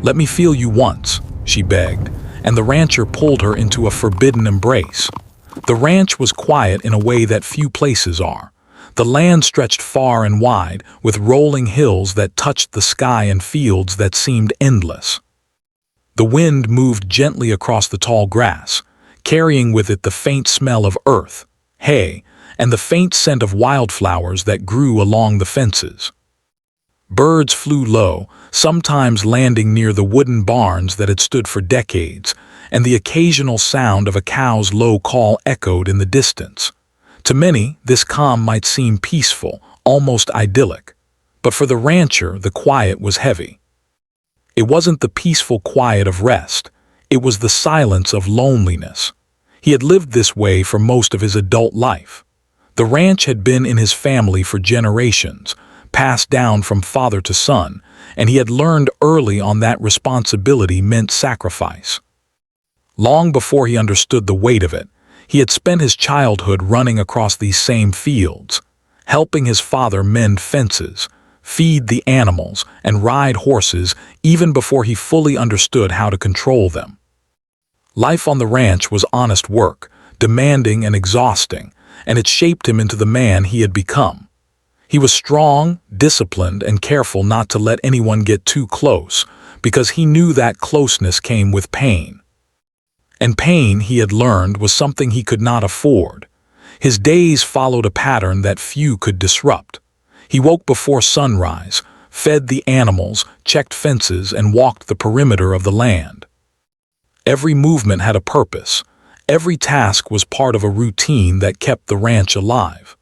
"Let me feel you once," she begged, and the rancher pulled her into a forbidden embrace. The ranch was quiet in a way that few places are. The land stretched far and wide, with rolling hills that touched the sky and fields that seemed endless. The wind moved gently across the tall grass, carrying with it the faint smell of earth, hay, and the faint scent of wildflowers that grew along the fences. Birds flew low, sometimes landing near the wooden barns that had stood for decades, and the occasional sound of a cow's low call echoed in the distance. To many, this calm might seem peaceful, almost idyllic, but for the rancher, the quiet was heavy. It wasn't the peaceful quiet of rest, it was the silence of loneliness. He had lived this way for most of his adult life. The ranch had been in his family for generations, passed down from father to son, and he had learned early on that responsibility meant sacrifice. Long before he understood the weight of it, he had spent his childhood running across these same fields, helping his father mend fences, feed the animals, and ride horses even before he fully understood how to control them. Life on the ranch was honest work, demanding and exhausting, and it shaped him into the man he had become. He was strong, disciplined, and careful not to let anyone get too close, because he knew that closeness came with pain. And pain, he had learned, was something he could not afford. His days followed a pattern that few could disrupt. He woke before sunrise, fed the animals, checked fences, and walked the perimeter of the land. Every movement had a purpose. Every task was part of a routine that kept the ranch alive.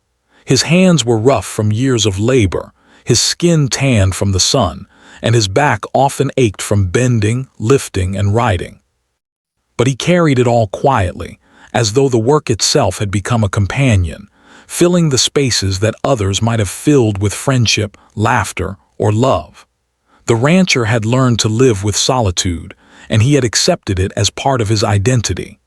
His hands were rough from years of labor, his skin tanned from the sun, and his back often ached from bending, lifting, and riding. But he carried it all quietly, as though the work itself had become a companion, filling the spaces that others might have filled with friendship, laughter, or love. The rancher had learned to live with solitude, and he had accepted it as part of his identity.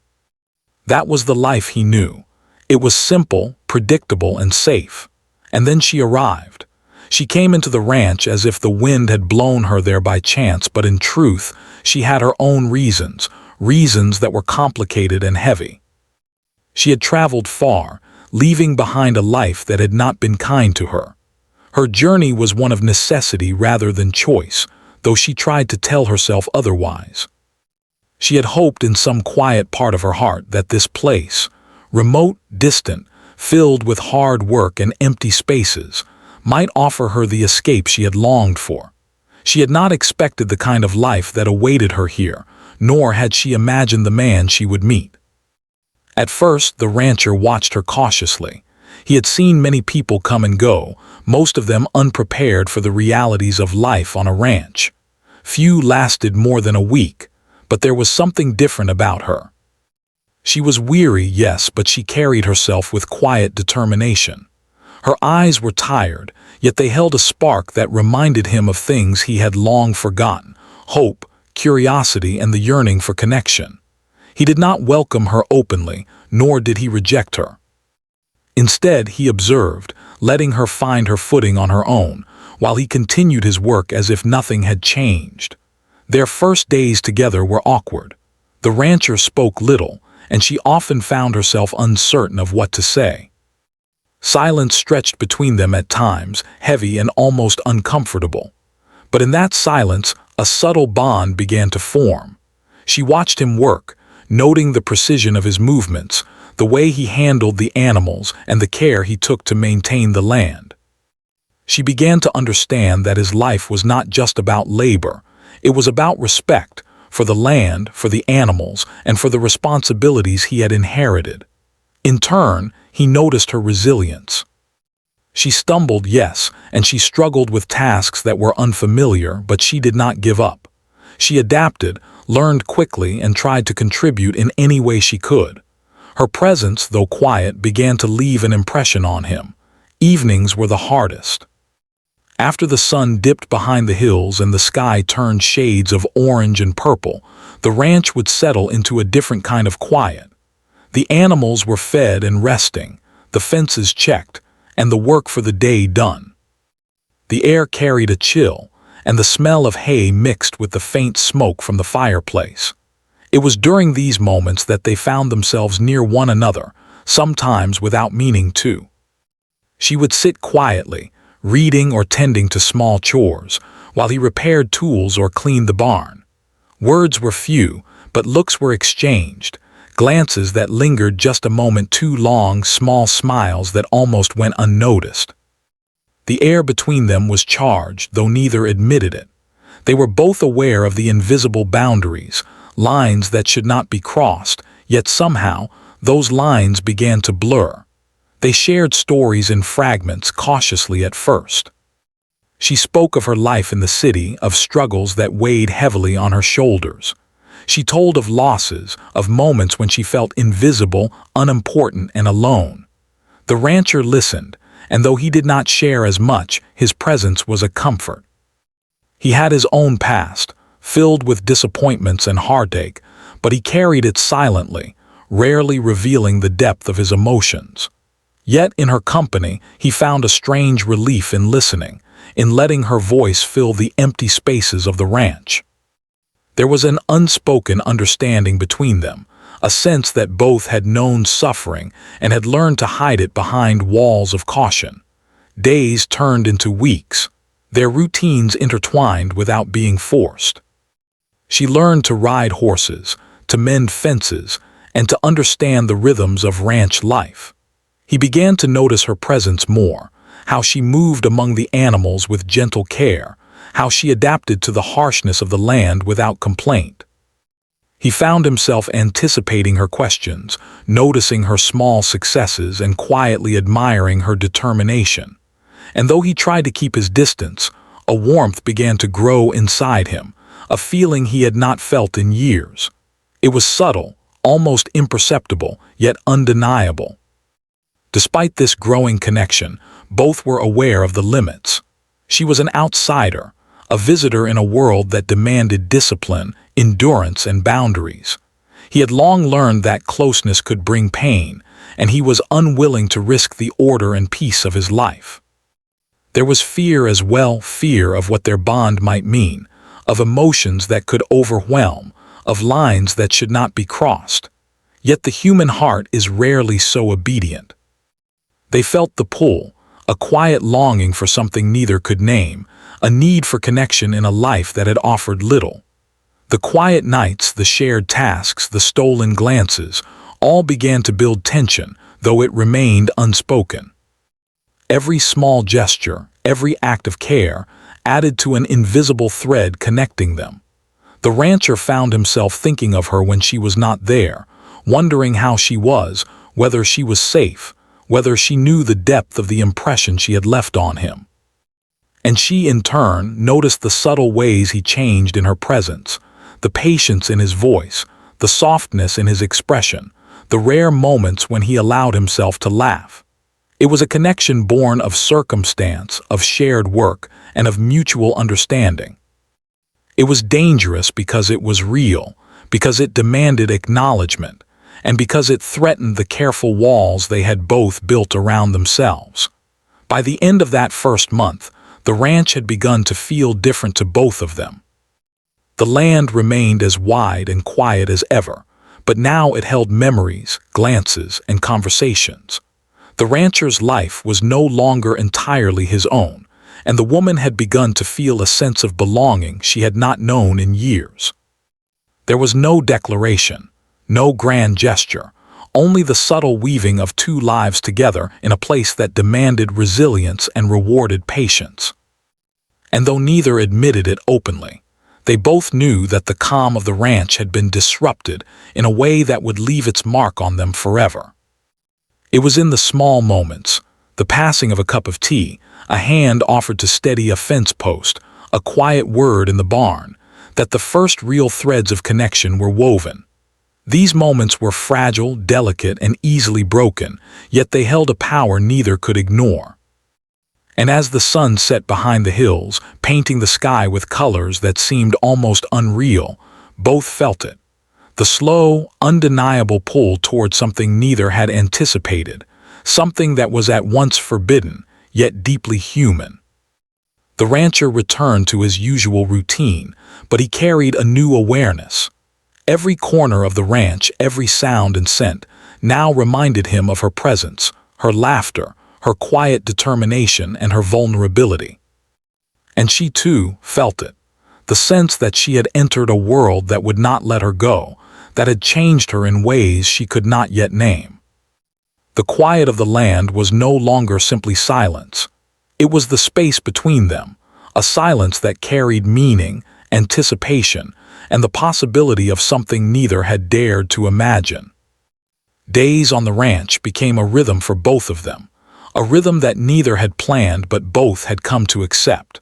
That was the life he knew. It was simple, predictable, and safe. And then she arrived. She came into the ranch as if the wind had blown her there by chance, but in truth, she had her own reasons, reasons that were complicated and heavy. She had traveled far, leaving behind a life that had not been kind to her. Her journey was one of necessity rather than choice, though she tried to tell herself otherwise. She had hoped in some quiet part of her heart that this place, remote, distant, filled with hard work and empty spaces, might offer her the escape she had longed for. She had not expected the kind of life that awaited her here, nor had she imagined the man she would meet. At first, the rancher watched her cautiously. He had seen many people come and go, most of them unprepared for the realities of life on a ranch. Few lasted more than a week, but there was something different about her. She was weary, yes, but she carried herself with quiet determination. Her eyes were tired, yet they held a spark that reminded him of things he had long forgotten: hope, curiosity, and the yearning for connection. He did not welcome her openly, nor did he reject her. Instead, he observed, letting her find her footing on her own, while he continued his work as if nothing had changed. Their first days together were awkward. The rancher spoke little, and she often found herself uncertain of what to say. Silence stretched between them at times, heavy and almost uncomfortable. But in that silence, a subtle bond began to form. She watched him work, noting the precision of his movements, the way he handled the animals, and the care he took to maintain the land. She began to understand that his life was not just about labor. It was about respect for the land, for the animals, and for the responsibilities he had inherited. In turn, he noticed her resilience. She stumbled, yes, and she struggled with tasks that were unfamiliar, but she did not give up. She adapted, learned quickly, and tried to contribute in any way she could. Her presence, though quiet, began to leave an impression on him. Evenings were the hardest. After the sun dipped behind the hills and the sky turned shades of orange and purple, the ranch would settle into a different kind of quiet. The animals were fed and resting, the fences checked, and the work for the day done. The air carried a chill, and the smell of hay mixed with the faint smoke from the fireplace. It was during these moments that they found themselves near one another, sometimes without meaning to. She would sit quietly, reading or tending to small chores, while he repaired tools or cleaned the barn. Words were few, but looks were exchanged, glances that lingered just a moment too long, small smiles that almost went unnoticed. The air between them was charged, though neither admitted it. They were both aware of the invisible boundaries, lines that should not be crossed, yet somehow those lines began to blur. They shared stories in fragments, cautiously at first. She spoke of her life in the city, of struggles that weighed heavily on her shoulders. She told of losses, of moments when she felt invisible, unimportant, and alone. The rancher listened, and though he did not share as much, his presence was a comfort. He had his own past, filled with disappointments and heartache, but he carried it silently, rarely revealing the depth of his emotions. Yet in her company, he found a strange relief in listening, in letting her voice fill the empty spaces of the ranch. There was an unspoken understanding between them, a sense that both had known suffering and had learned to hide it behind walls of caution. Days turned into weeks, their routines intertwined without being forced. She learned to ride horses, to mend fences, and to understand the rhythms of ranch life. He began to notice her presence more, how she moved among the animals with gentle care, how she adapted to the harshness of the land without complaint. He found himself anticipating her questions, noticing her small successes, and quietly admiring her determination. And though he tried to keep his distance, a warmth began to grow inside him, a feeling he had not felt in years. It was subtle, almost imperceptible, yet undeniable. Despite this growing connection, both were aware of the limits. She was an outsider, a visitor in a world that demanded discipline, endurance, and boundaries. He had long learned that closeness could bring pain, and he was unwilling to risk the order and peace of his life. There was fear as well, fear of what their bond might mean, of emotions that could overwhelm, of lines that should not be crossed. Yet the human heart is rarely so obedient. They felt the pull, a quiet longing for something neither could name, a need for connection in a life that had offered little. The quiet nights, the shared tasks, the stolen glances, all began to build tension, though it remained unspoken. Every small gesture, every act of care, added to an invisible thread connecting them. The rancher found himself thinking of her when she was not there, wondering how she was, whether she was safe, whether she knew the depth of the impression she had left on him. And she, in turn, noticed the subtle ways he changed in her presence, the patience in his voice, the softness in his expression, the rare moments when he allowed himself to laugh. It was a connection born of circumstance, of shared work, and of mutual understanding. It was dangerous because it was real, because it demanded acknowledgement, and because it threatened the careful walls they had both built around themselves. By the end of that first month, the ranch had begun to feel different to both of them. The land remained as wide and quiet as ever, but now it held memories, glances, and conversations. The rancher's life was no longer entirely his own, and the woman had begun to feel a sense of belonging she had not known in years. There was no declaration, no grand gesture, only the subtle weaving of two lives together in a place that demanded resilience and rewarded patience. And though neither admitted it openly, they both knew that the calm of the ranch had been disrupted in a way that would leave its mark on them forever. It was in the small moments, the passing of a cup of tea, a hand offered to steady a fence post, a quiet word in the barn, that the first real threads of connection were woven. These moments were fragile, delicate, and easily broken, yet they held a power neither could ignore. And as the sun set behind the hills, painting the sky with colors that seemed almost unreal, both felt it. The slow, undeniable pull toward something neither had anticipated, something that was at once forbidden, yet deeply human. The The rancher returned to his usual routine, but he carried a new awareness. Every corner of the ranch, every sound and scent, now reminded him of her presence, her laughter, her quiet determination, and her vulnerability. And she, too, felt it. The sense that she had entered a world that would not let her go, that had changed her in ways she could not yet name. The quiet of the land was no longer simply silence. It was the space between them, a silence that carried meaning, anticipation, and the possibility of something neither had dared to imagine. Days on the ranch became a rhythm for both of them, a rhythm that neither had planned but both had come to accept.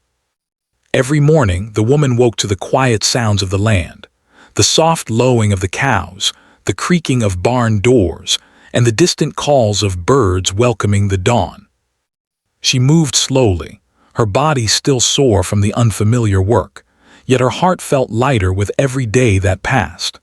Every morning, the woman woke to the quiet sounds of the land, the soft lowing of the cows, the creaking of barn doors, and the distant calls of birds welcoming the dawn. She moved slowly, her body still sore from the unfamiliar work, yet her heart felt lighter with every day that passed.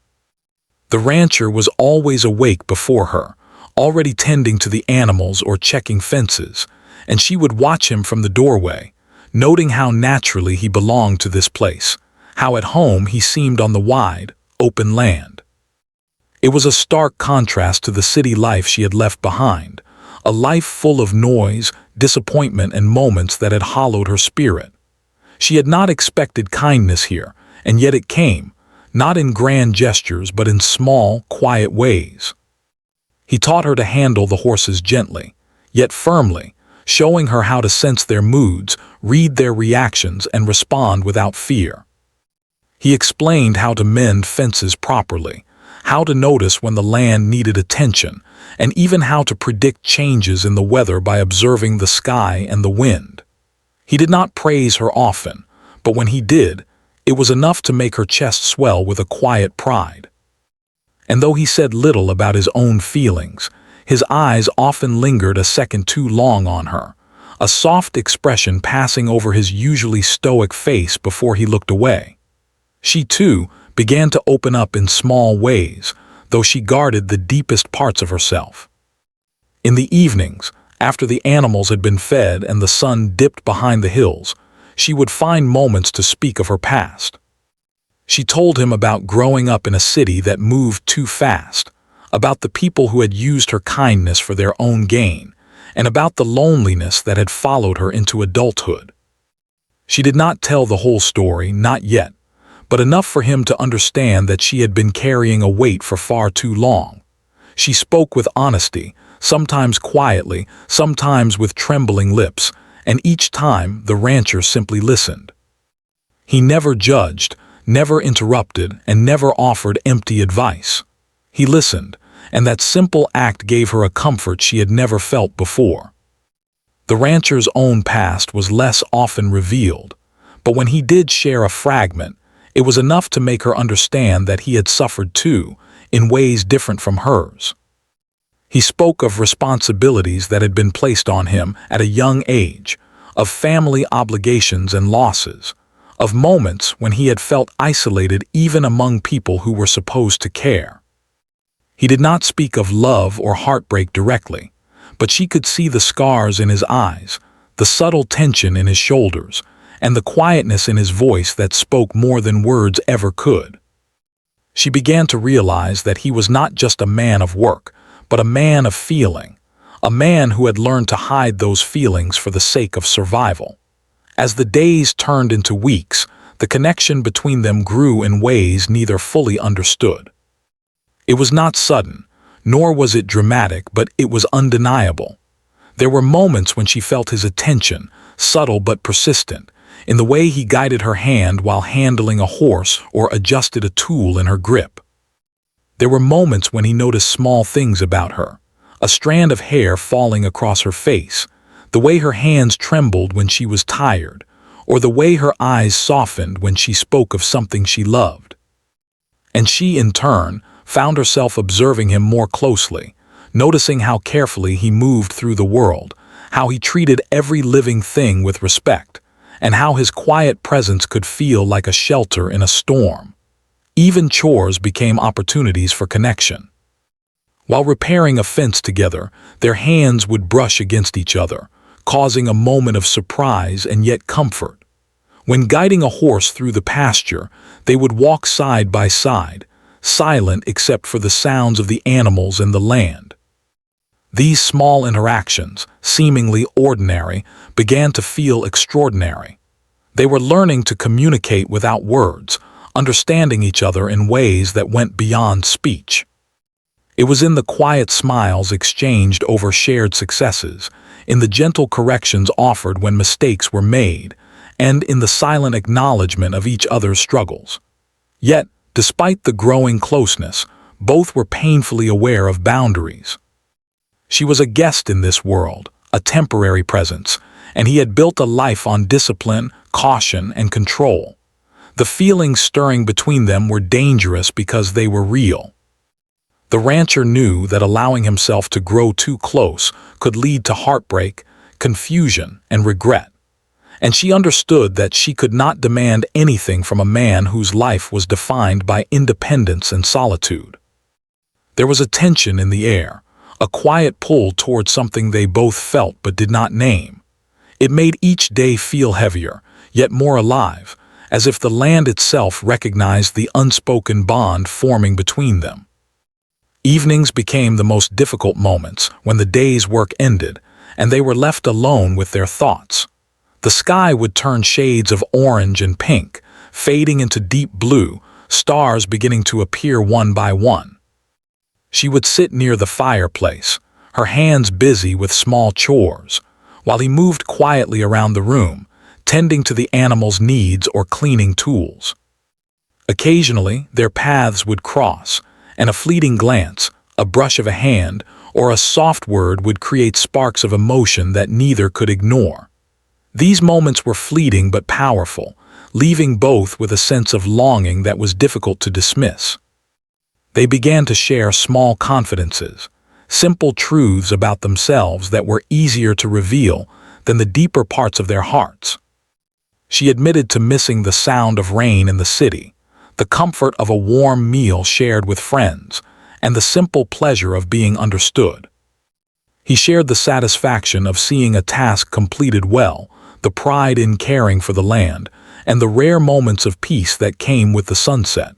The rancher was always awake before her, already tending to the animals or checking fences, and she would watch him from the doorway, noting how naturally he belonged to this place, how at home he seemed on the wide, open land. It was a stark contrast to the city life she had left behind, a life full of noise, disappointment, and moments that had hollowed her spirit. She had not expected kindness here, and yet it came, not in grand gestures but in small, quiet ways. He taught her to handle the horses gently, yet firmly, showing her how to sense their moods, read their reactions, and respond without fear. He explained how to mend fences properly, how to notice when the land needed attention, and even how to predict changes in the weather by observing the sky and the wind. He did not praise her often, but when he did, it was enough to make her chest swell with a quiet pride. And though he said little about his own feelings, his eyes often lingered a second too long on her, a soft expression passing over his usually stoic face before he looked away. She, too, began to open up in small ways, though she guarded the deepest parts of herself. In the evenings, after the animals had been fed and the sun dipped behind the hills, she would find moments to speak of her past. She told him about growing up in a city that moved too fast, about the people who had used her kindness for their own gain, and about the loneliness that had followed her into adulthood. She did not tell the whole story, not yet, but enough for him to understand that she had been carrying a weight for far too long. She spoke with honesty, sometimes quietly, sometimes with trembling lips, and each time the rancher simply listened. He never judged, never interrupted, and never offered empty advice. He listened, and that simple act gave her a comfort she had never felt before. The rancher's own past was less often revealed, but when he did share a fragment, it was enough to make her understand that he had suffered too, in ways different from hers. He spoke of responsibilities that had been placed on him at a young age, of family obligations and losses, of moments when he had felt isolated even among people who were supposed to care. He did not speak of love or heartbreak directly, but she could see the scars in his eyes, the subtle tension in his shoulders, and the quietness in his voice that spoke more than words ever could. She began to realize that he was not just a man of work, but a man of feeling, a man who had learned to hide those feelings for the sake of survival. As the days turned into weeks, the connection between them grew in ways neither fully understood. It was not sudden, nor was it dramatic, but it was undeniable. There were moments when she felt his attention, subtle but persistent, in the way he guided her hand while handling a horse or adjusted a tool in her grip. There were moments when he noticed small things about her, a strand of hair falling across her face, the way her hands trembled when she was tired, or the way her eyes softened when she spoke of something she loved. And she, in turn, found herself observing him more closely, noticing how carefully he moved through the world, how he treated every living thing with respect, and how his quiet presence could feel like a shelter in a storm. Even chores became opportunities for connection. While repairing a fence together, their hands would brush against each other, causing a moment of surprise and yet comfort. When guiding a horse through the pasture, they would walk side by side, silent except for the sounds of the animals and the land. These small interactions, seemingly ordinary, began to feel extraordinary. They were learning to communicate without words, understanding each other in ways that went beyond speech. It was in the quiet smiles exchanged over shared successes, in the gentle corrections offered when mistakes were made, and in the silent acknowledgement of each other's struggles. Yet, despite the growing closeness, both were painfully aware of boundaries. She was a guest in this world, a temporary presence, and he had built a life on discipline, caution, and control. The feelings stirring between them were dangerous because they were real. The rancher knew that allowing himself to grow too close could lead to heartbreak, confusion, and regret. And she understood that she could not demand anything from a man whose life was defined by independence and solitude. There was a tension in the air, a quiet pull toward something they both felt but did not name. It made each day feel heavier, yet more alive, as if the land itself recognized the unspoken bond forming between them. Evenings became the most difficult moments when the day's work ended and they were left alone with their thoughts. The sky would turn shades of orange and pink, fading into deep blue, stars beginning to appear one by one. She would sit near the fireplace, her hands busy with small chores, while he moved quietly around the room, tending to the animals' needs or cleaning tools. Occasionally, their paths would cross, and a fleeting glance, a brush of a hand, or a soft word would create sparks of emotion that neither could ignore. These moments were fleeting but powerful, leaving both with a sense of longing that was difficult to dismiss. They began to share small confidences, simple truths about themselves that were easier to reveal than the deeper parts of their hearts. She admitted to missing the sound of rain in the city, the comfort of a warm meal shared with friends, and the simple pleasure of being understood. He shared the satisfaction of seeing a task completed well, the pride in caring for the land, and the rare moments of peace that came with the sunset.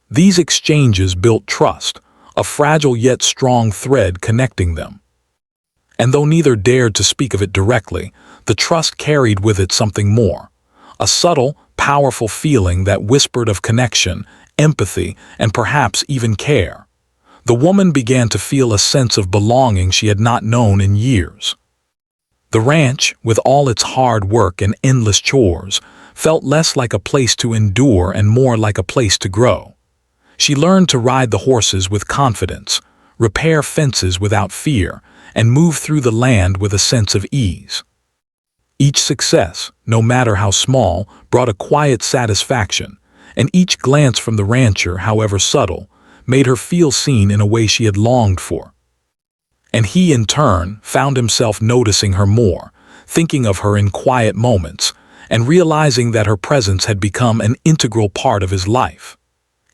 These exchanges built trust, a fragile yet strong thread connecting them. And though neither dared to speak of it directly, the trust carried with it something more, a subtle, powerful feeling that whispered of connection, empathy, and perhaps even care. The woman began to feel a sense of belonging she had not known in years. The ranch, with all its hard work and endless chores, felt less like a place to endure and more like a place to grow. She learned to ride the horses with confidence, repair fences without fear, and move through the land with a sense of ease. Each success, no matter how small, brought a quiet satisfaction, and each glance from the rancher, however subtle, made her feel seen in a way she had longed for. And he, in turn, found himself noticing her more, thinking of her in quiet moments, and realizing that her presence had become an integral part of his life.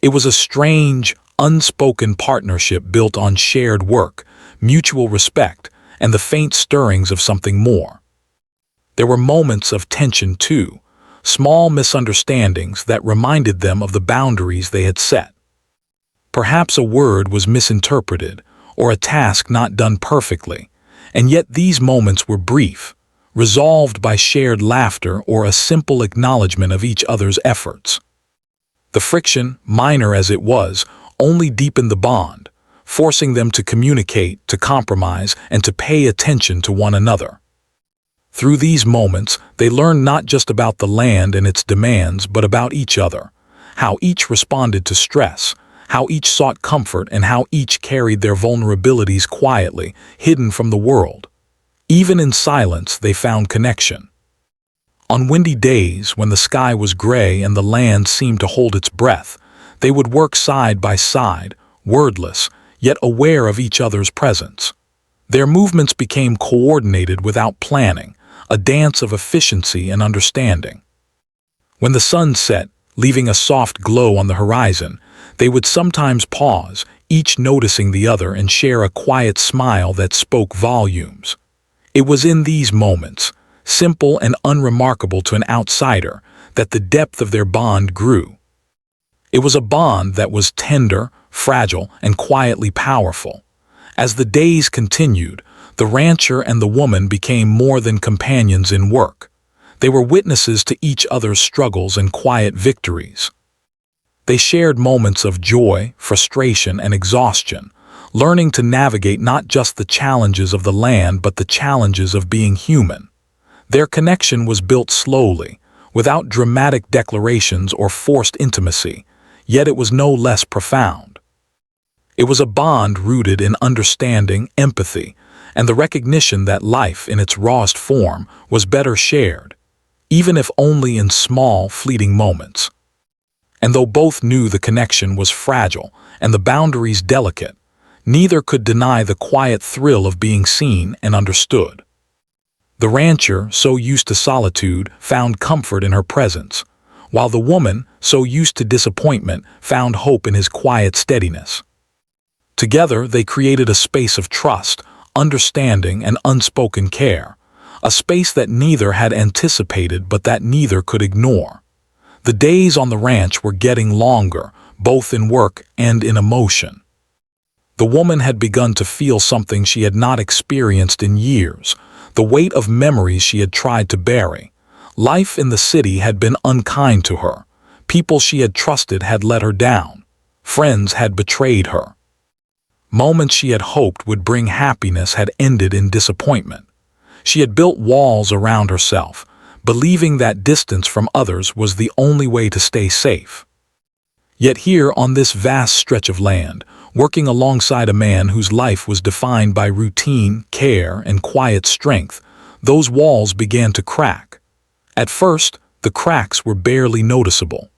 It was a strange, unspoken partnership built on shared work, mutual respect, and the faint stirrings of something more. There were moments of tension too, small misunderstandings that reminded them of the boundaries they had set. Perhaps a word was misinterpreted, or a task not done perfectly, and yet these moments were brief, resolved by shared laughter or a simple acknowledgement of each other's efforts. The friction, minor as it was, only deepened the bond, forcing them to communicate, to compromise, and to pay attention to one another. Through these moments, they learned not just about the land and its demands, but about each other, how each responded to stress, how each sought comfort, and how each carried their vulnerabilities quietly, hidden from the world. Even in silence, they found connection. On windy days, when the sky was gray and the land seemed to hold its breath, they would work side by side, wordless, yet aware of each other's presence. Their movements became coordinated without planning, a dance of efficiency and understanding. When the sun set, leaving a soft glow on the horizon, they would sometimes pause, each noticing the other, and share a quiet smile that spoke volumes. It was in these moments, simple and unremarkable to an outsider, that the depth of their bond grew. It was a bond that was tender, fragile, and quietly powerful. As the days continued, the rancher and the woman became more than companions in work. They were witnesses to each other's struggles and quiet victories. They shared moments of joy, frustration, and exhaustion, learning to navigate not just the challenges of the land but the challenges of being human. Their connection was built slowly, without dramatic declarations or forced intimacy, yet it was no less profound. It was a bond rooted in understanding, empathy, and the recognition that life in its rawest form was better shared, even if only in small, fleeting moments. And though both knew the connection was fragile and the boundaries delicate, neither could deny the quiet thrill of being seen and understood. The rancher, so used to solitude, found comfort in her presence, while the woman, so used to disappointment, found hope in his quiet steadiness. Together, they created a space of trust, understanding, and unspoken care, a space that neither had anticipated but that neither could ignore. The days on the ranch were getting longer, both in work and in emotion. The woman had begun to feel something she had not experienced in years, the weight of memories she had tried to bury. Life in the city had been unkind to her. People she had trusted had let her down. Friends had betrayed her. Moments she had hoped would bring happiness had ended in disappointment. She had built walls around herself, believing that distance from others was the only way to stay safe. Yet here on this vast stretch of land, working alongside a man whose life was defined by routine, care, and quiet strength, those walls began to crack. At first, the cracks were barely noticeable.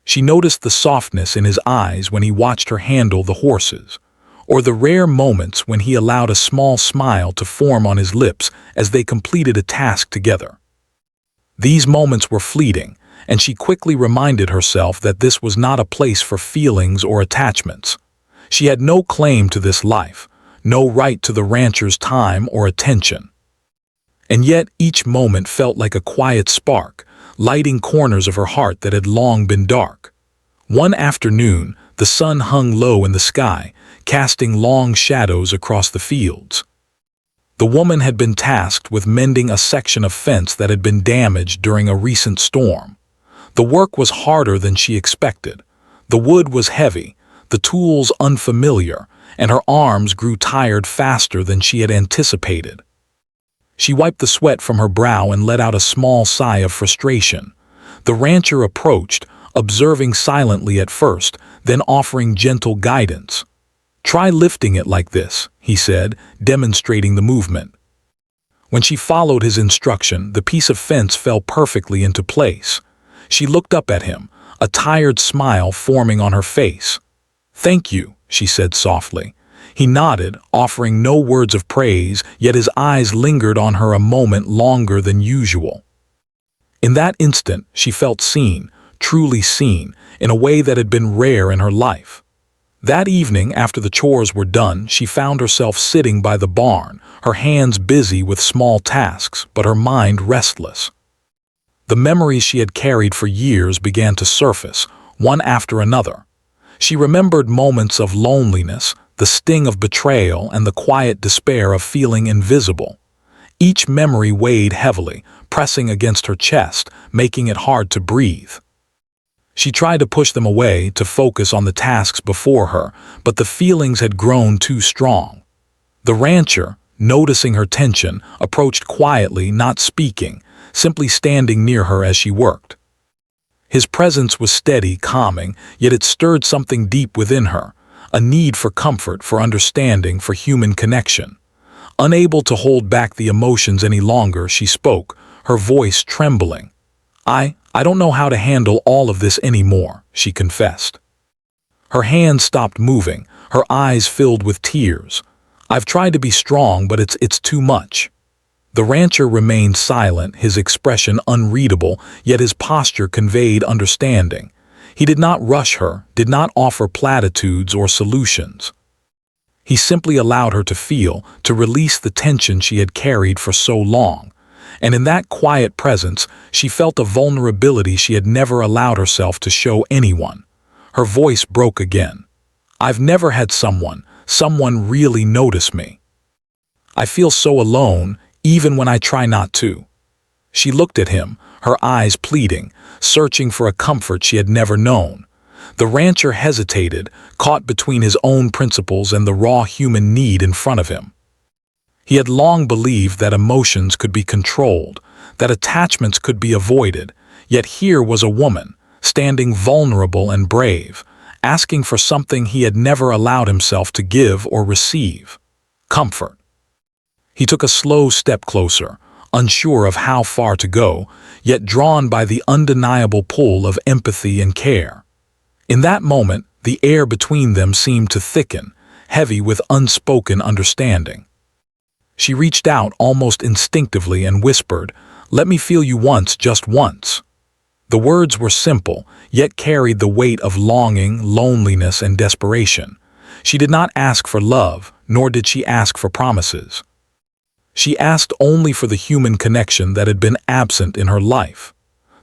She noticed the softness in his eyes when he watched her handle the horses, or the rare moments when he allowed a small smile to form on his lips as they completed a task together. These moments were fleeting, and she quickly reminded herself that this was not a place for feelings or attachments. She had no claim to this life, no right to the rancher's time or attention. And yet each moment felt like a quiet spark, lighting corners of her heart that had long been dark. One afternoon, the sun hung low in the sky, casting long shadows across the fields. The woman had been tasked with mending a section of fence that had been damaged during a recent storm. The work was harder than she expected. The wood was heavy, the tools unfamiliar, and her arms grew tired faster than she had anticipated. She wiped the sweat from her brow and let out a small sigh of frustration. The rancher approached, observing silently at first, then offering gentle guidance. "Try lifting it like this," he said, demonstrating the movement. When she followed his instruction, the piece of fence fell perfectly into place. She looked up at him, a tired smile forming on her face. "Thank you," she said softly. He nodded, offering no words of praise, yet his eyes lingered on her a moment longer than usual. In that instant, she felt seen, truly seen, in a way that had been rare in her life. That evening, after the chores were done, she found herself sitting by the barn, her hands busy with small tasks, but her mind restless. The memories she had carried for years began to surface, one after another. She remembered moments of loneliness, the sting of betrayal, and the quiet despair of feeling invisible. Each memory weighed heavily, pressing against her chest, making it hard to breathe. She tried to push them away, to focus on the tasks before her, but the feelings had grown too strong. The rancher, noticing her tension, approached quietly, not speaking, simply standing near her as she worked. His presence was steady, calming, yet it stirred something deep within her, a need for comfort, for understanding, for human connection. Unable to hold back the emotions any longer, she spoke, her voice trembling. I don't know how to handle all of this anymore," she confessed. Her hands stopped moving, her eyes filled with tears. "I've tried to be strong, but it's too much." The rancher remained silent, his expression unreadable, yet his posture conveyed understanding. He did not rush her, did not offer platitudes or solutions. He simply allowed her to feel, to release the tension she had carried for so long. and in that quiet presence she felt a vulnerability she had never allowed herself to show anyone. Her voice broke again. "I've never had someone really notice me. I feel so alone, even when I try not to." She looked at him, her eyes pleading, searching for a comfort she had never known. The rancher hesitated, caught between his own principles and the raw human need in front of him. He had long believed that emotions could be controlled, that attachments could be avoided, yet here was a woman, standing vulnerable and brave, asking for something he had never allowed himself to give or receive: comfort. He took a slow step closer, unsure of how far to go, yet drawn by the undeniable pull of empathy and care. In that moment, the air between them seemed to thicken, heavy with unspoken understanding. She reached out almost instinctively and whispered, "Let me feel you once, just once." The words were simple, yet carried the weight of longing, loneliness, and desperation. She did not ask for love, nor did she ask for promises. She asked only for the human connection that had been absent in her life.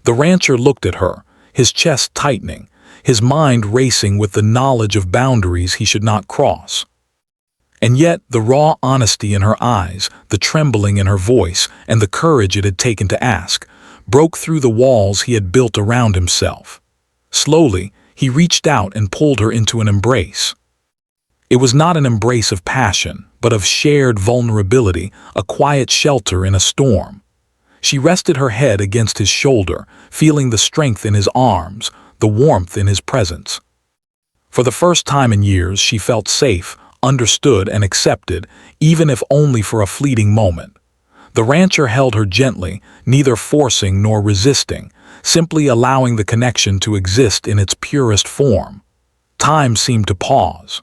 The rancher looked at her, his chest tightening, his mind racing with the knowledge of boundaries he should not cross. And yet the raw honesty in her eyes, the trembling in her voice, and the courage it had taken to ask, broke through the walls he had built around himself. Slowly, he reached out and pulled her into an embrace. It was not an embrace of passion, but of shared vulnerability, a quiet shelter in a storm. She rested her head against his shoulder, feeling the strength in his arms, the warmth in his presence. For the first time in years, she felt safe, understood, and accepted, even if only for a fleeting moment. The rancher held her gently, neither forcing nor resisting, simply allowing the connection to exist in its purest form. Time seemed to pause.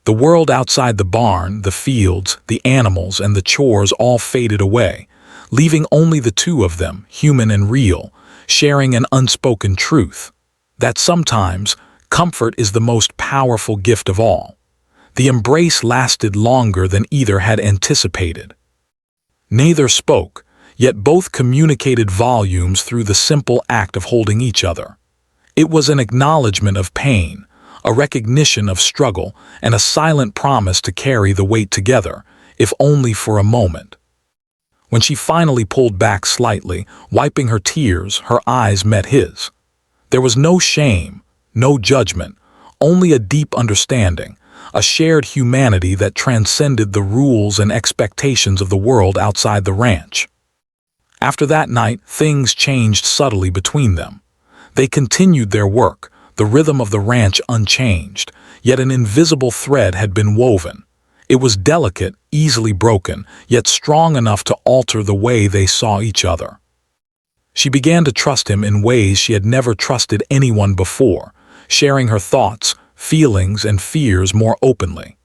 The world outside the barn, the fields, the animals, and the chores all faded away, leaving only the two of them, human and real, sharing an unspoken truth: that sometimes comfort is the most powerful gift of all. The embrace lasted longer than either had anticipated. Neither spoke, yet both communicated volumes through the simple act of holding each other. It was an acknowledgement of pain, a recognition of struggle, and a silent promise to carry the weight together, if only for a moment. When she finally pulled back slightly, wiping her tears, her eyes met his. There was no shame, no judgment, only a deep understanding, a shared humanity that transcended the rules and expectations of the world outside the ranch. After that night, things changed subtly between them. They continued their work, the rhythm of the ranch unchanged, yet an invisible thread had been woven. It was delicate, easily broken, yet strong enough to alter the way they saw each other. She began to trust him in ways she had never trusted anyone before, sharing her thoughts, feelings, and fears more openly.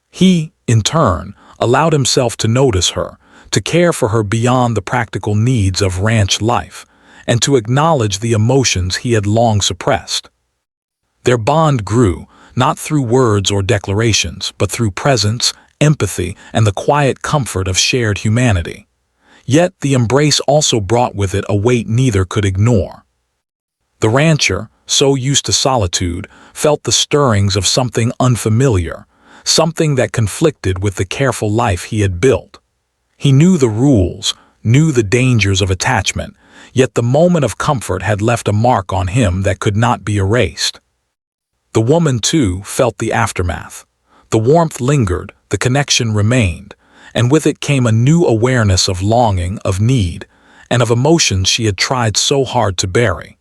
He, in turn, allowed himself to notice her, to care for her beyond the practical needs of ranch life, and to acknowledge the emotions he had long suppressed. Their bond grew, not through words or declarations, but through presence, empathy, and the quiet comfort of shared humanity. Yet the embrace also brought with it a weight neither could ignore. The rancher, so used to solitude, felt the stirrings of something unfamiliar, something that conflicted with the careful life he had built. He knew the rules, knew the dangers of attachment, yet the moment of comfort had left a mark on him that could not be erased. The woman, too, felt the aftermath. The warmth lingered, the connection remained, and with it came a new awareness of longing, of need, and of emotions she had tried so hard to bury.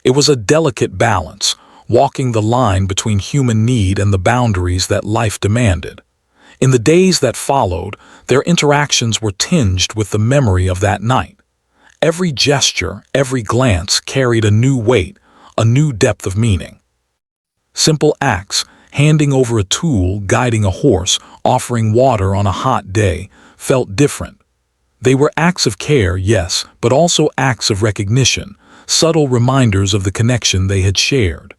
It was a delicate balance, walking the line between human need and the boundaries that life demanded. In the days that followed, their interactions were tinged with the memory of that night. Every gesture, every glance carried a new weight, a new depth of meaning. Simple acts, handing over a tool, guiding a horse, offering water on a hot day, felt different. They were acts of care, yes, but also acts of recognition, subtle reminders of the connection they had shared.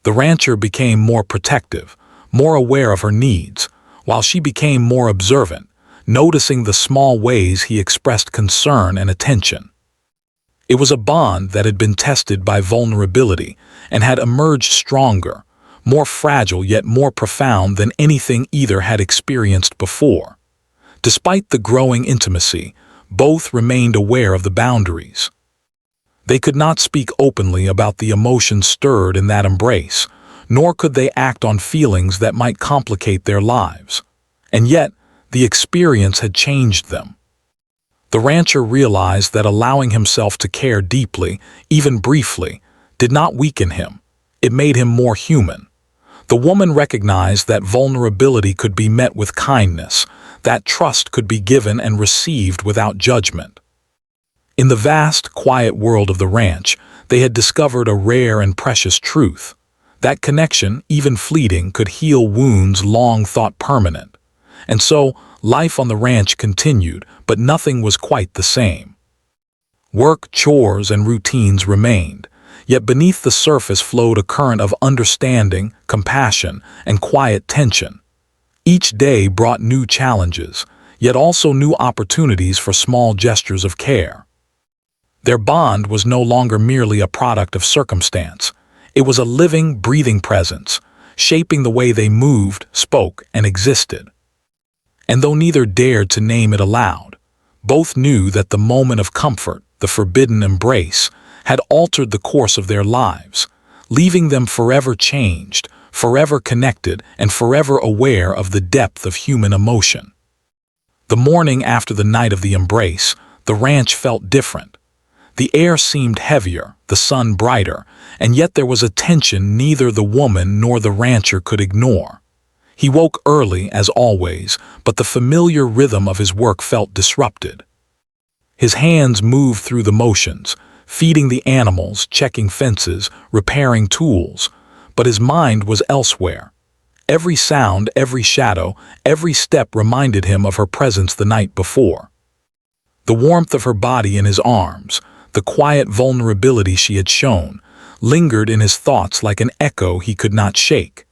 The rancher became more protective, more aware of her needs, while she became more observant, noticing the small ways he expressed concern and attention. It was a bond that had been tested by vulnerability and had emerged stronger, more fragile yet more profound than anything either had experienced before. Despite the growing intimacy, both remained aware of the boundaries. They could not speak openly about the emotions stirred in that embrace, nor could they act on feelings that might complicate their lives. And yet, the experience had changed them. The rancher realized that allowing himself to care deeply, even briefly, did not weaken him. It made him more human. The woman recognized that vulnerability could be met with kindness, that trust could be given and received without judgment. In the vast, quiet world of the ranch, they had discovered a rare and precious truth. That connection, even fleeting, could heal wounds long thought permanent. And so, life on the ranch continued, but nothing was quite the same. Work, chores, and routines remained, yet beneath the surface flowed a current of understanding, compassion, and quiet tension. Each day brought new challenges, yet also new opportunities for small gestures of care. Their bond was no longer merely a product of circumstance. It was a living, breathing presence, shaping the way they moved, spoke, and existed. And though neither dared to name it aloud, both knew that the moment of comfort, the forbidden embrace, had altered the course of their lives, leaving them forever changed, forever connected, and forever aware of the depth of human emotion. The morning after the night of the embrace, the ranch felt different. The air seemed heavier, the sun brighter, and yet there was a tension neither the woman nor the rancher could ignore. He woke early, as always, but the familiar rhythm of his work felt disrupted. His hands moved through the motions, feeding the animals, checking fences, repairing tools, but his mind was elsewhere. Every sound, every shadow, every step reminded him of her presence the night before. The warmth of her body in his arms, the quiet vulnerability she had shown, lingered in his thoughts like an echo he could not shake.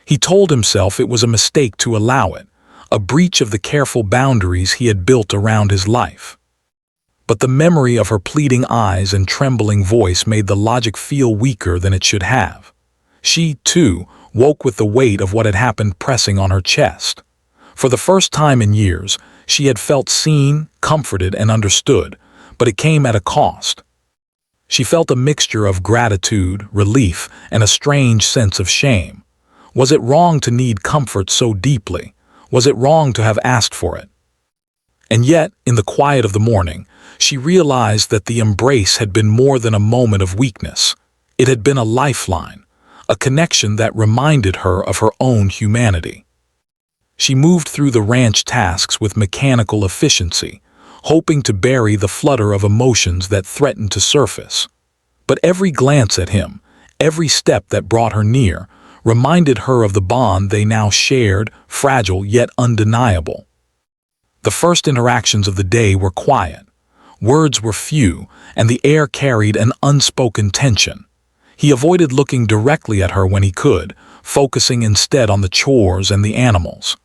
He told himself it was a mistake to allow it, a breach of the careful boundaries he had built around his life. But the memory of her pleading eyes and trembling voice made the logic feel weaker than it should have. She, too, woke with the weight of what had happened pressing on her chest. For the first time in years, she had felt seen, comforted, and understood, but it came at a cost. She felt a mixture of gratitude, relief, and a strange sense of shame. Was it wrong to need comfort so deeply? Was it wrong to have asked for it? And yet, in the quiet of the morning, she realized that the embrace had been more than a moment of weakness. It had been a lifeline, a connection that reminded her of her own humanity. She moved through the ranch tasks with mechanical efficiency, hoping to bury the flutter of emotions that threatened to surface. But every glance at him, every step that brought her near, reminded her of the bond they now shared, fragile yet undeniable. The first interactions of the day were quiet. Words were few, and the air carried an unspoken tension. He avoided looking directly at her when he could, focusing instead on the chores and the animals.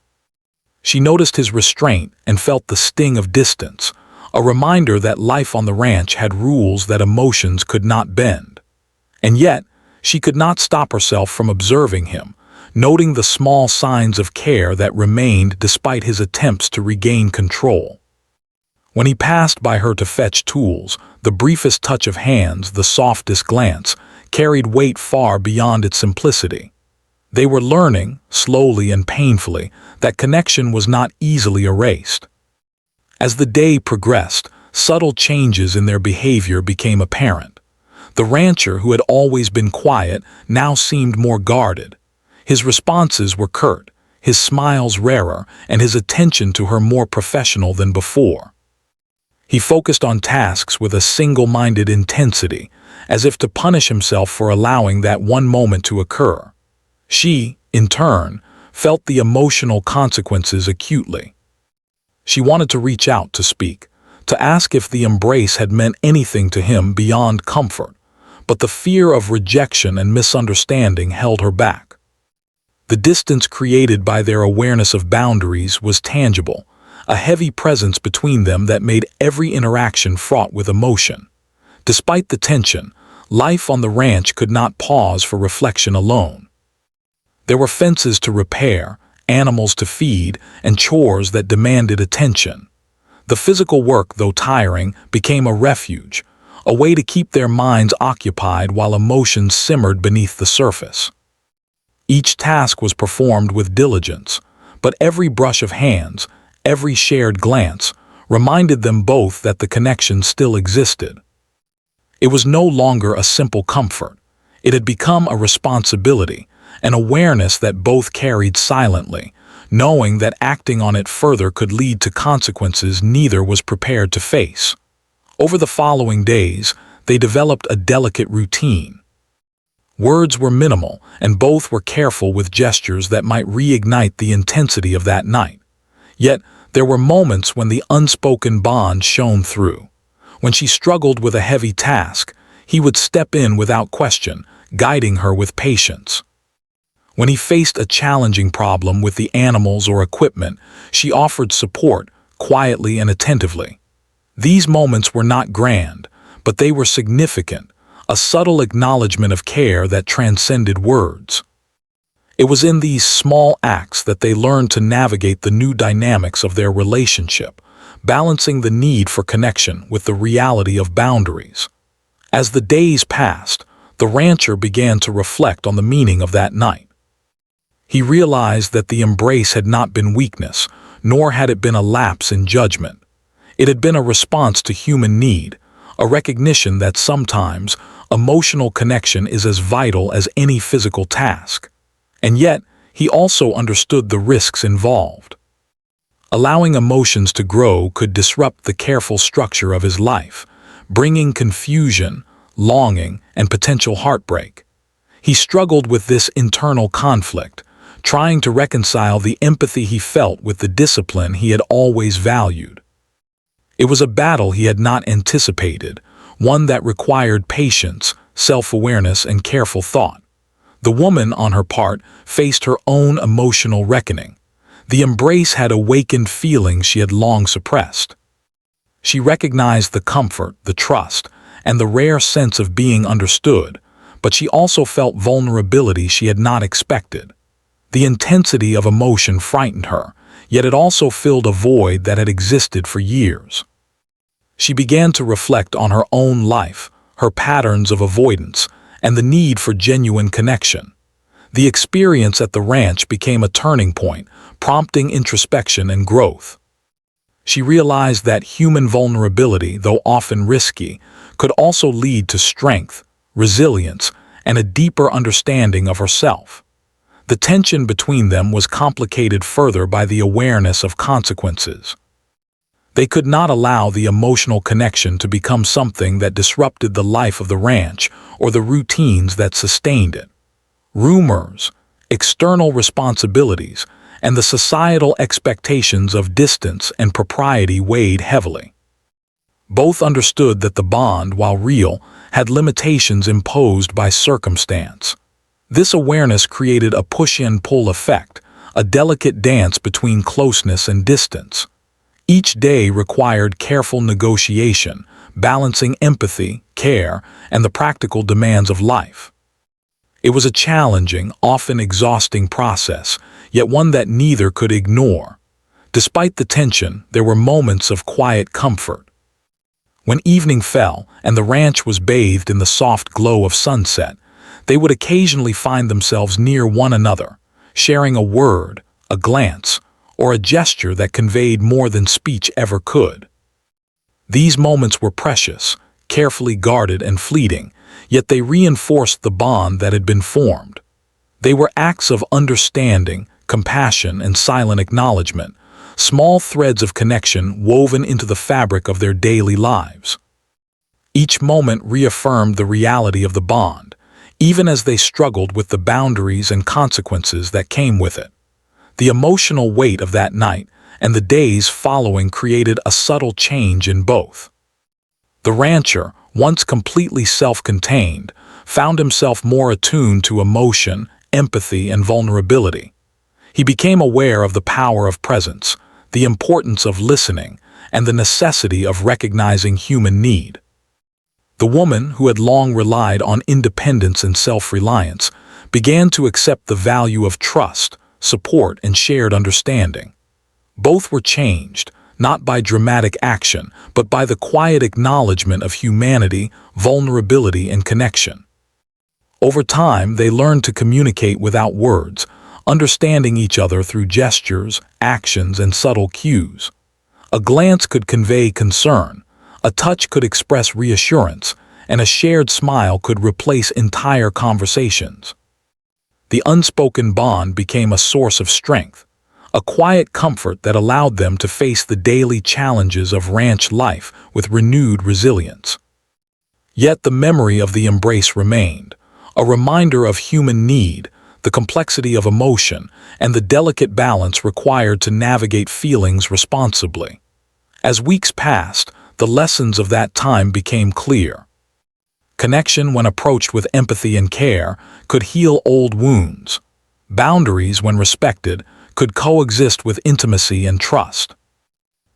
She noticed his restraint and felt the sting of distance, a reminder that life on the ranch had rules that emotions could not bend. And yet, she could not stop herself from observing him, noting the small signs of care that remained despite his attempts to regain control. When he passed by her to fetch tools, the briefest touch of hands, the softest glance, carried weight far beyond its simplicity. They were learning, slowly and painfully, that connection was not easily erased. As the day progressed, subtle changes in their behavior became apparent. The rancher, who had always been quiet, now seemed more guarded. His responses were curt, his smiles rarer, and his attention to her more professional than before. He focused on tasks with a single-minded intensity, as if to punish himself for allowing that one moment to occur. She, in turn, felt the emotional consequences acutely. She wanted to reach out to speak, to ask if the embrace had meant anything to him beyond comfort, but the fear of rejection and misunderstanding held her back. The distance created by their awareness of boundaries was tangible, a heavy presence between them that made every interaction fraught with emotion. Despite the tension, life on the ranch could not pause for reflection alone. There were fences to repair, animals to feed, and chores that demanded attention. The physical work, though tiring, became a refuge, a way to keep their minds occupied while emotions simmered beneath the surface. Each task was performed with diligence, but every brush of hands, every shared glance, reminded them both that the connection still existed. It was no longer a simple comfort. It had become a responsibility, an awareness that both carried silently, knowing that acting on it further could lead to consequences neither was prepared to face. Over the following days, they developed a delicate routine. Words were minimal, and both were careful with gestures that might reignite the intensity of that night. Yet, there were moments when the unspoken bond shone through. When she struggled with a heavy task, he would step in without question, guiding her with patience. When he faced a challenging problem with the animals or equipment, she offered support, quietly and attentively. These moments were not grand, but they were significant, a subtle acknowledgement of care that transcended words. It was in these small acts that they learned to navigate the new dynamics of their relationship, balancing the need for connection with the reality of boundaries. As the days passed, the rancher began to reflect on the meaning of that night. He realized that the embrace had not been weakness, nor had it been a lapse in judgment. It had been a response to human need, a recognition that sometimes emotional connection is as vital as any physical task. And yet, he also understood the risks involved. Allowing emotions to grow could disrupt the careful structure of his life, bringing confusion, longing, and potential heartbreak. He struggled with this internal conflict, trying to reconcile the empathy he felt with the discipline he had always valued. It was a battle he had not anticipated, one that required patience, self-awareness, and careful thought. The woman, on her part, faced her own emotional reckoning. The embrace had awakened feelings she had long suppressed. She recognized the comfort, the trust, and the rare sense of being understood, but she also felt vulnerability she had not expected. The intensity of emotion frightened her, yet it also filled a void that had existed for years. She began to reflect on her own life, her patterns of avoidance, and the need for genuine connection. The experience at the ranch became a turning point, prompting introspection and growth. She realized that human vulnerability, though often risky, could also lead to strength, resilience, and a deeper understanding of herself. The tension between them was complicated further by the awareness of consequences. They could not allow the emotional connection to become something that disrupted the life of the ranch or the routines that sustained it. Rumors, external responsibilities, and the societal expectations of distance and propriety weighed heavily. Both understood that the bond, while real, had limitations imposed by circumstance. This awareness created a push-and-pull effect, a delicate dance between closeness and distance. Each day required careful negotiation, balancing empathy, care, and the practical demands of life. It was a challenging, often exhausting process, yet one that neither could ignore. Despite the tension, there were moments of quiet comfort. When evening fell and the ranch was bathed in the soft glow of sunset, they would occasionally find themselves near one another, sharing a word, a glance, or a gesture that conveyed more than speech ever could. These moments were precious, carefully guarded and fleeting, yet they reinforced the bond that had been formed. They were acts of understanding, compassion, and silent acknowledgement, small threads of connection woven into the fabric of their daily lives. Each moment reaffirmed the reality of the bond, even as they struggled with the boundaries and consequences that came with it. The emotional weight of that night and the days following created a subtle change in both. The rancher, once completely self-contained, found himself more attuned to emotion, empathy, and vulnerability. He became aware of the power of presence, the importance of listening, and the necessity of recognizing human need. The woman, who had long relied on independence and self-reliance, began to accept the value of trust, support, and shared understanding. Both were changed, not by dramatic action, but by the quiet acknowledgement of humanity, vulnerability, and connection. Over time, they learned to communicate without words, understanding each other through gestures, actions, and subtle cues. A glance could convey concern, a touch could express reassurance, and a shared smile could replace entire conversations. The unspoken bond became a source of strength, a quiet comfort that allowed them to face the daily challenges of ranch life with renewed resilience. Yet the memory of the embrace remained, a reminder of human need, the complexity of emotion, and the delicate balance required to navigate feelings responsibly. As weeks passed, the lessons of that time became clear. Connection, when approached with empathy and care, could heal old wounds. Boundaries, when respected, could coexist with intimacy and trust.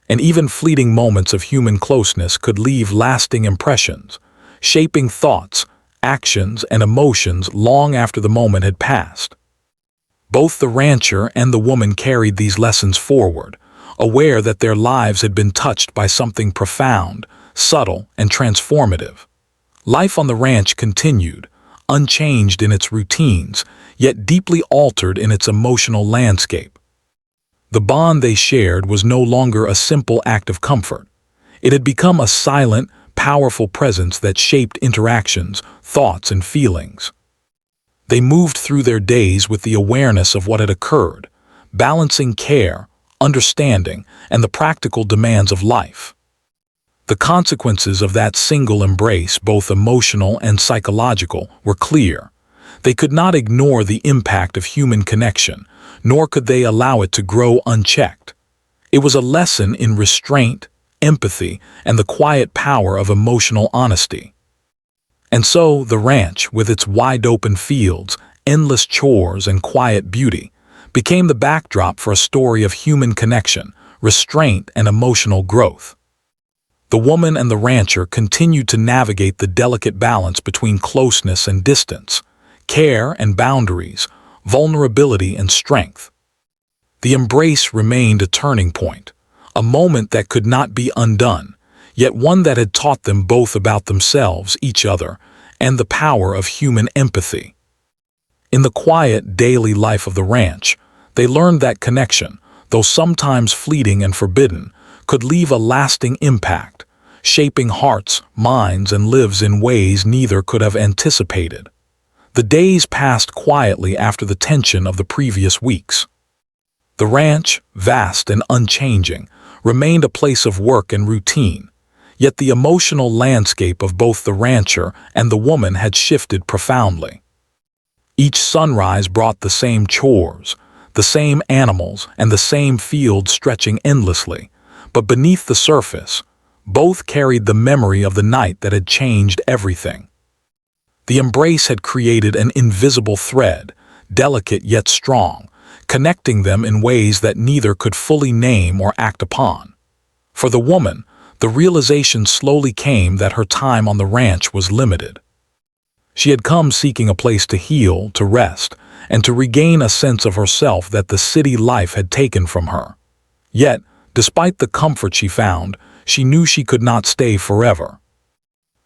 And even fleeting moments of human closeness could leave lasting impressions, shaping thoughts, actions, and emotions long after the moment had passed. Both the rancher and the woman carried these lessons forward, aware that their lives had been touched by something profound, subtle, and transformative. Life on the ranch continued, unchanged in its routines, yet deeply altered in its emotional landscape. The bond they shared was no longer a simple act of comfort. It had become a silent, powerful presence that shaped interactions, thoughts, and feelings. They moved through their days with the awareness of what had occurred, balancing care, understanding, and the practical demands of life. The consequences of that single embrace, both emotional and psychological, were clear. They could not ignore the impact of human connection, nor could they allow it to grow unchecked. It was a lesson in restraint, empathy, and the quiet power of emotional honesty. And so, the ranch, with its wide-open fields, endless chores, and quiet beauty, became the backdrop for a story of human connection, restraint, and emotional growth. The woman and the rancher continued to navigate the delicate balance between closeness and distance, care and boundaries, vulnerability and strength. The embrace remained a turning point, a moment that could not be undone, yet one that had taught them both about themselves, each other, and the power of human empathy. In the quiet, daily life of the ranch, they learned that connection, though sometimes fleeting and forbidden, could leave a lasting impact, shaping hearts, minds, and lives in ways neither could have anticipated. The days passed quietly after the tension of the previous weeks. The ranch, vast and unchanging, remained a place of work and routine, yet the emotional landscape of both the rancher and the woman had shifted profoundly. Each sunrise brought the same chores, the same animals, and the same fields stretching endlessly, but beneath the surface, both carried the memory of the night that had changed everything. The embrace had created an invisible thread, delicate yet strong, connecting them in ways that neither could fully name or act upon. For the woman, the realization slowly came that her time on the ranch was limited. She had come seeking a place to heal, to rest, and to regain a sense of herself that the city life had taken from her. Yet, despite the comfort she found, she knew she could not stay forever.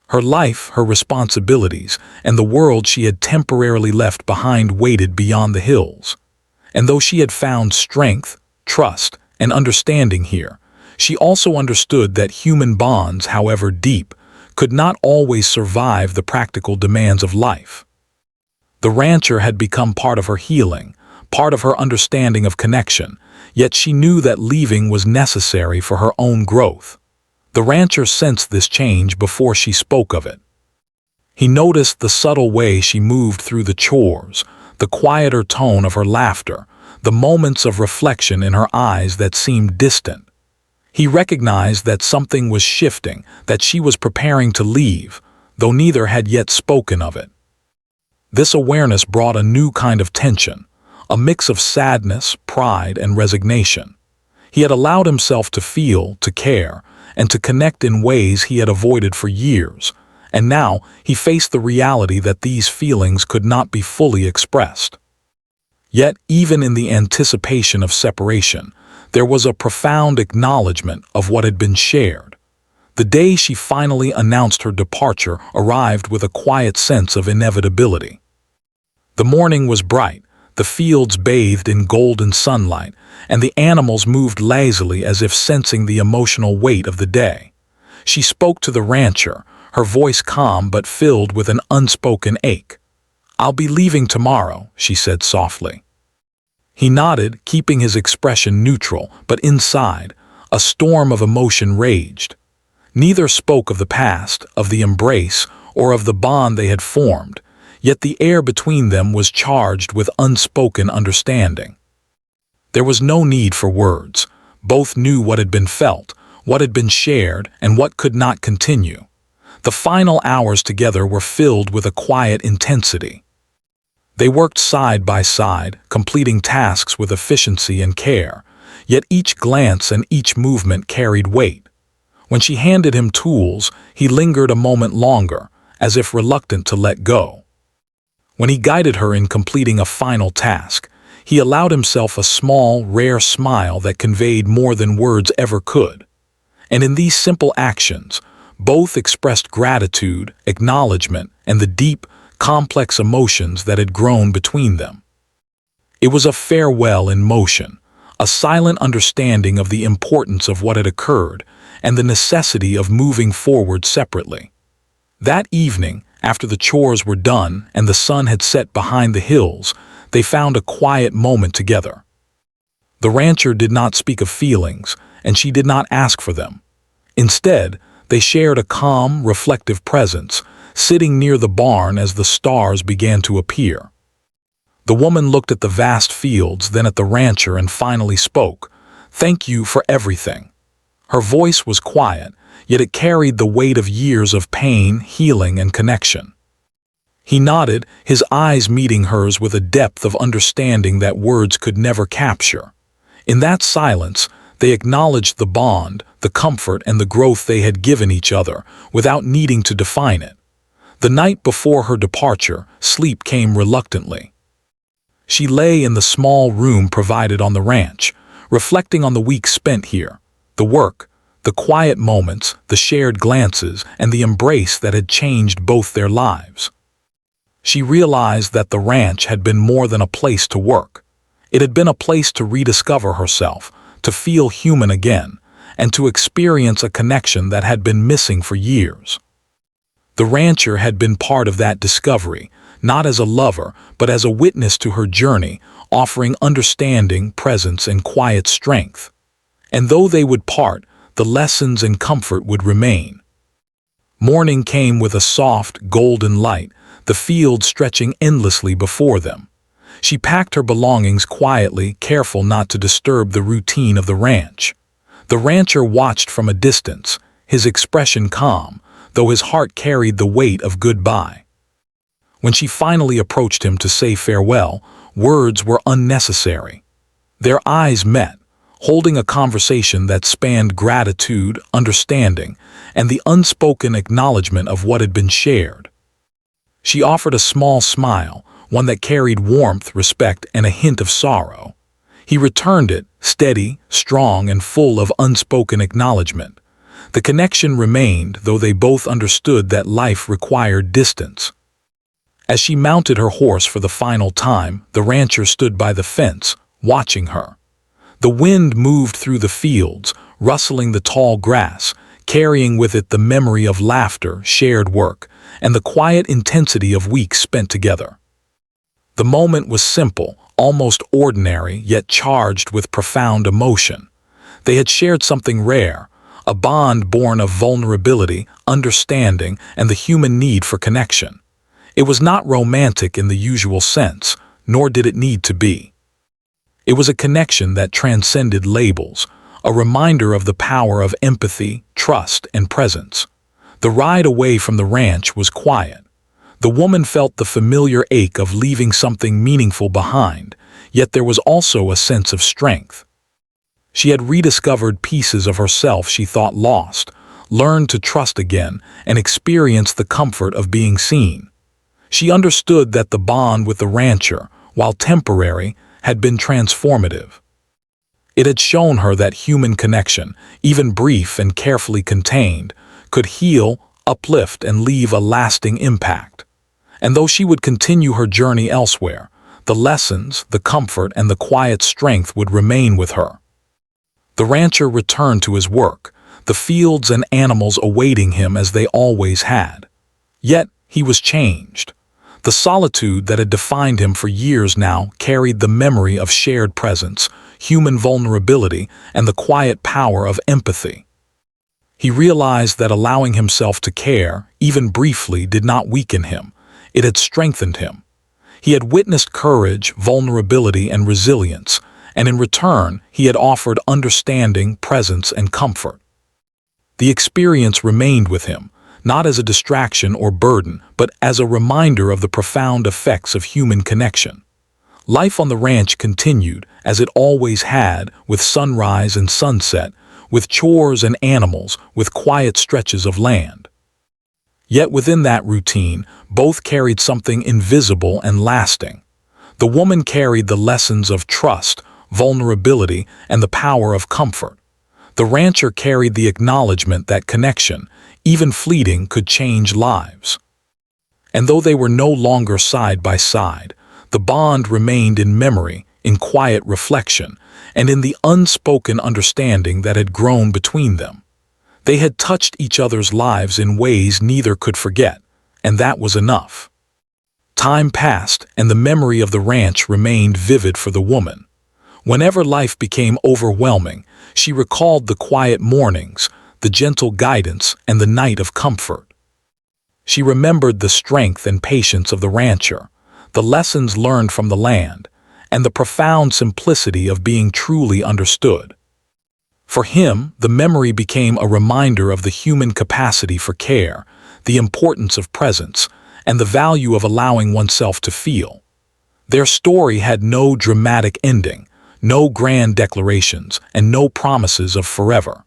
Her life, her responsibilities, and the world she had temporarily left behind waited beyond the hills. And though she had found strength, trust, and understanding here, she also understood that human bonds, however deep, could not always survive the practical demands of life. The rancher had become part of her healing, part of her understanding of connection, yet she knew that leaving was necessary for her own growth. The rancher sensed this change before she spoke of it. He noticed the subtle way she moved through the chores, the quieter tone of her laughter, the moments of reflection in her eyes that seemed distant. He recognized that something was shifting, that she was preparing to leave, though neither had yet spoken of it. This awareness brought a new kind of tension, a mix of sadness, pride, and resignation. He had allowed himself to feel, to care, and to connect in ways he had avoided for years, and now he faced the reality that these feelings could not be fully expressed. Yet, even in the anticipation of separation, there was a profound acknowledgement of what had been shared. The day she finally announced her departure arrived with a quiet sense of inevitability. The morning was bright, the fields bathed in golden sunlight, and the animals moved lazily as if sensing the emotional weight of the day. She spoke to the rancher, her voice calm but filled with an unspoken ache. "I'll be leaving tomorrow," she said softly. He nodded, keeping his expression neutral, but inside, a storm of emotion raged. Neither spoke of the past, of the embrace, or of the bond they had formed, yet the air between them was charged with unspoken understanding. There was no need for words. Both knew what had been felt, what had been shared, and what could not continue. The final hours together were filled with a quiet intensity. They worked side by side, completing tasks with efficiency and care, yet each glance and each movement carried weight. When she handed him tools, he lingered a moment longer, as if reluctant to let go. When he guided her in completing a final task, he allowed himself a small, rare smile that conveyed more than words ever could. And in these simple actions, both expressed gratitude, acknowledgement, and the deep, complex emotions that had grown between them. It was a farewell in motion, a silent understanding of the importance of what had occurred and the necessity of moving forward separately. That evening, after the chores were done and the sun had set behind the hills, they found a quiet moment together. The rancher did not speak of feelings, and she did not ask for them. Instead, they shared a calm, reflective presence, sitting near the barn as the stars began to appear. The woman looked at the vast fields, then at the rancher, and finally spoke, "Thank you for everything." Her voice was quiet, yet it carried the weight of years of pain, healing, and connection. He nodded, his eyes meeting hers with a depth of understanding that words could never capture. In that silence, they acknowledged the bond, the comfort, and the growth they had given each other, without needing to define it. The night before her departure, sleep came reluctantly. She lay in the small room provided on the ranch, reflecting on the week spent here, the work, the quiet moments, the shared glances, and the embrace that had changed both their lives. She realized that the ranch had been more than a place to work. It had been a place to rediscover herself, to feel human again, and to experience a connection that had been missing for years. The rancher had been part of that discovery, not as a lover, but as a witness to her journey, offering understanding, presence, and quiet strength. And though they would part, the lessons and comfort would remain. Morning came with a soft, golden light, the field stretching endlessly before them. She packed her belongings quietly, careful not to disturb the routine of the ranch. The rancher watched from a distance, his expression calm, though his heart carried the weight of goodbye. When she finally approached him to say farewell, words were unnecessary. Their eyes met, holding a conversation that spanned gratitude, understanding, and the unspoken acknowledgement of what had been shared. She offered a small smile, one that carried warmth, respect, and a hint of sorrow. He returned it, steady, strong, and full of unspoken acknowledgement. The connection remained, though they both understood that life required distance. As she mounted her horse for the final time, the rancher stood by the fence, watching her. The wind moved through the fields, rustling the tall grass, carrying with it the memory of laughter, shared work, and the quiet intensity of weeks spent together. The moment was simple, almost ordinary, yet charged with profound emotion. They had shared something rare, a bond born of vulnerability, understanding, and the human need for connection. It was not romantic in the usual sense, nor did it need to be. It was a connection that transcended labels, a reminder of the power of empathy, trust, and presence. The ride away from the ranch was quiet. The woman felt the familiar ache of leaving something meaningful behind, yet there was also a sense of strength. She had rediscovered pieces of herself she thought lost, learned to trust again, and experienced the comfort of being seen. She understood that the bond with the rancher, while temporary, had been transformative. It had shown her that human connection, even brief and carefully contained, could heal, uplift, and leave a lasting impact. And though she would continue her journey elsewhere, the lessons, the comfort, and the quiet strength would remain with her. The rancher returned to his work, the fields and animals awaiting him as they always had. Yet he was changed. The solitude that had defined him for years now carried the memory of shared presence, human vulnerability, and the quiet power of empathy. He realized that allowing himself to care, even briefly, did not weaken him. It had strengthened him. He had witnessed courage, vulnerability, and resilience, and in return, he had offered understanding, presence, and comfort. The experience remained with him, not as a distraction or burden, but as a reminder of the profound effects of human connection. Life on the ranch continued, as it always had, with sunrise and sunset, with chores and animals, with quiet stretches of land. Yet within that routine, both carried something invisible and lasting. The woman carried the lessons of trust, vulnerability, and the power of comfort. The rancher carried the acknowledgement that connection, even fleeting, could change lives. And though they were no longer side by side, the bond remained in memory, in quiet reflection, and in the unspoken understanding that had grown between them. They had touched each other's lives in ways neither could forget, and that was enough. Time passed, and the memory of the ranch remained vivid for the woman. Whenever life became overwhelming, she recalled the quiet mornings, the gentle guidance, and the night of comfort. She remembered the strength and patience of the rancher, the lessons learned from the land, and the profound simplicity of being truly understood. For him, the memory became a reminder of the human capacity for care, the importance of presence, and the value of allowing oneself to feel. Their story had no dramatic ending, no grand declarations, and no promises of forever.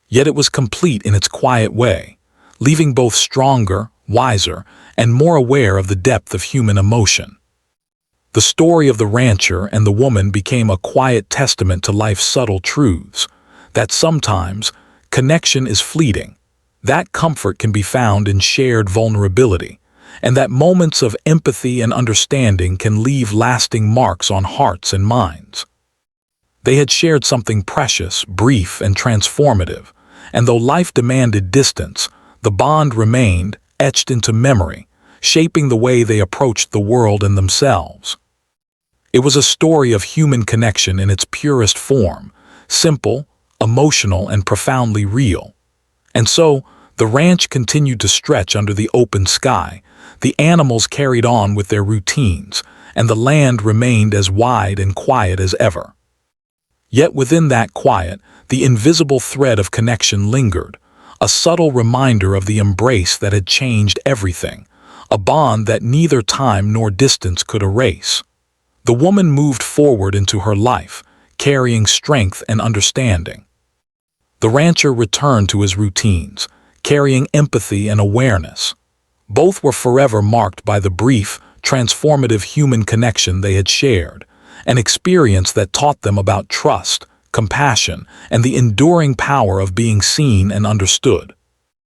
Yet it was complete in its quiet way, leaving both stronger, wiser, and more aware of the depth of human emotion. The story of the rancher and the woman became a quiet testament to life's subtle truths, that sometimes connection is fleeting, that comfort can be found in shared vulnerability, and that moments of empathy and understanding can leave lasting marks on hearts and minds. They had shared something precious, brief, and transformative, and though life demanded distance, the bond remained, etched into memory, shaping the way they approached the world and themselves. It was a story of human connection in its purest form, simple, emotional, and profoundly real. And so, the ranch continued to stretch under the open sky, the animals carried on with their routines, and the land remained as wide and quiet as ever. Yet within that quiet, the invisible thread of connection lingered, a subtle reminder of the embrace that had changed everything, a bond that neither time nor distance could erase. The woman moved forward into her life, carrying strength and understanding. The rancher returned to his routines, carrying empathy and awareness. Both were forever marked by the brief, transformative human connection they had shared, an experience that taught them about trust, compassion, and the enduring power of being seen and understood.